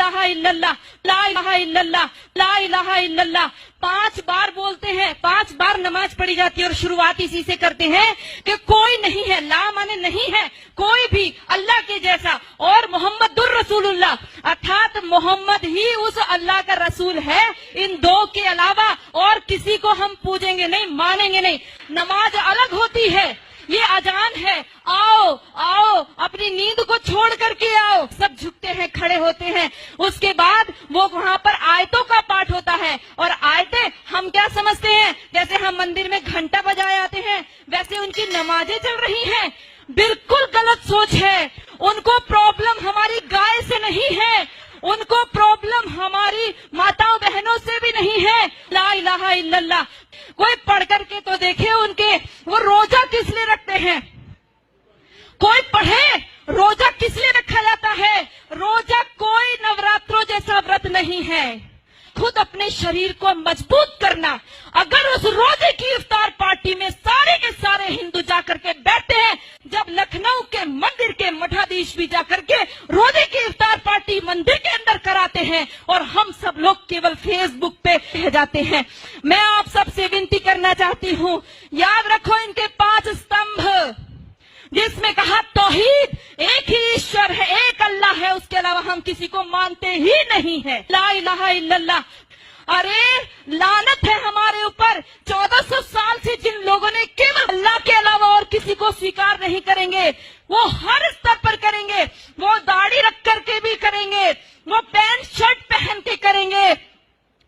الہ الا اللہ، لا الہ الا اللہ، لا الہ الا اللہ 5 بار بولتے ہیں، 5 بار نماز پڑھی جاتی ہے اور شروعات اسی سے کرتے ہیں کہ کوئی نہیں ہے، لا مانے نہیں ہے کوئی بھی اللہ کے جیسا، اور محمد الرسول اللہ ارتھات محمد ہی اس اللہ کا رسول ہے، ان 2 کے علاوہ اور کسی کو ہم پوجیں گے نہیں، مانیں گے نہیں۔ نماز الگ ہوتی ہے، یہ اذان ہے، آؤ آؤ اپنی نیند کو چھوڑ کر کے آؤ، سب جھکتے ہیں، کھڑے ہوتے ہیں، اس کے بعد وہ وہاں پر آیتوں کا پاٹھ ہوتا ہے، اور آیتیں ہم کیا سمجھتے ہیں، جیسے ہم مندر میں گھنٹا بجائے آتے ہیں ویسے ان کی نمازیں چل رہی ہیں، بالکل غلط سوچ ہے۔ ان کو پرابلم ہماری گائے سے نہیں ہے، ان کو پرابلم ہماری ماتاؤں بہنوں سے بھی نہیں ہے۔ لا الہ الا اللہ کوئی پڑھ کر کے تو دیکھے ان کے، وہ روزہ کس لیے رکھتے ہیں، کوئی پڑھے روزہ کس لیے رکھا جاتا ہے؟ روزہ کوئی نوراتروں جیسا ورت نہیں ہے، خود اپنے شریر کو مضبوط کرنا۔ اگر اس روزے کی افطار پارٹی میں سارے کے سارے ہندو جا کر کے بیٹھتے ہیں، جب لکھنؤ کے مندر کے مٹھادھیش بھی جا کر کے روزے کی افطار پارٹی مندر کے اندر کراتے ہیں، اور ہم سب لوگ کیول فیس بک پہ رہ جاتے ہیں۔ میں آپ سب سے ونتی کرنا چاہتی ہوں، یاد رکھو ان کے 5 استمبھ، جس میں کہا توحید، ایک ہی ایشور ہے، ایک اللہ ہے، اس کے علاوہ ہم کسی کو مانتے ہی نہیں ہے۔ لا الہ الا اللہ۔ ارے لعنت ہے ہمارے اوپر، 1400 سال سے جن لوگوں نے کیول اللہ کے علاوہ اور کسی کو سویکار نہیں کریں گے، وہ ہر استر پر کریں گے، وہ داڑھی رکھ کر کے بھی کریں گے، وہ پینٹ شرٹ پہن کے کریں گے،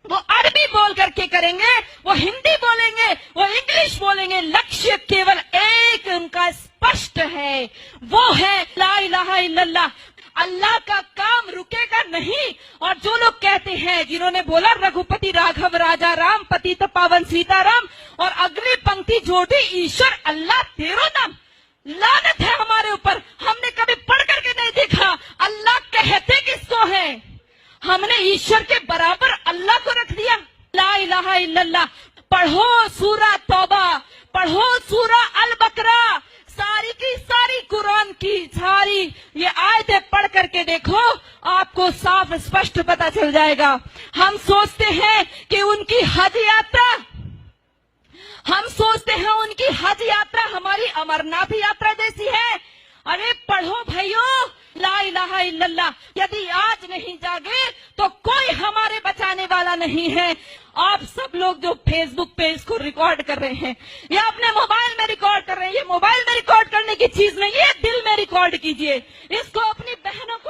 وہ عربی بول کر کے کریں گے، وہ ہندی بولیں گے، وہ انگلش بولیں گے، لکشیہ کیول ایک ان کا اسپشٹ ہے، وہ ہے لا الہ الا اللہ۔ اللہ کا کام رکے گا نہیں، اور جو لوگ کہتے ہیں، جنہوں نے بولا رگھوپتی راگھو راجا رام پتیت پاون سیتا رام، اور اگلی پنکتی جوڑی ایشور اللہ تیرو نام، لعنت ہے ہمارے اوپر، ہم نے کبھی پڑھ کر کے نہیں دیکھا اللہ کہتے کس کو ہے، ہم نے ایشور کے برابر اللہ کو رکھ دیا۔ لا الہ الا اللہ۔ پڑھو سورہ توبہ، پڑھو سورہ البقرہ، ساری کی ساری قرآن کی ساری یہ آیتیں پڑھ کر کے دیکھو، آپ کو صاف اسپشٹ پتا چل جائے گا۔ ہم سوچتے ہیں کہ ان کی حج یاترا، ہم سوچتے ہیں ان کی حج یاترا ہماری امرناتھ یاترا جیسی ہے۔ ارے پڑھو بھائیو، لا الہ الا اللہ۔ یدی آج نہیں جاگے تو کوئی ہمارے بچانے والا نہیں ہے۔ آپ سب لوگ جو فیس بک پہ اس کو ریکارڈ کر رہے ہیں یا اپنے موبائل میں ریکارڈ کر رہے ہیں، یہ موبائل میں ریکارڈ کرنے کی چیز نہیں ہے، دل میں ریکارڈ کیجئے، اس کو اپنی بہنوں کو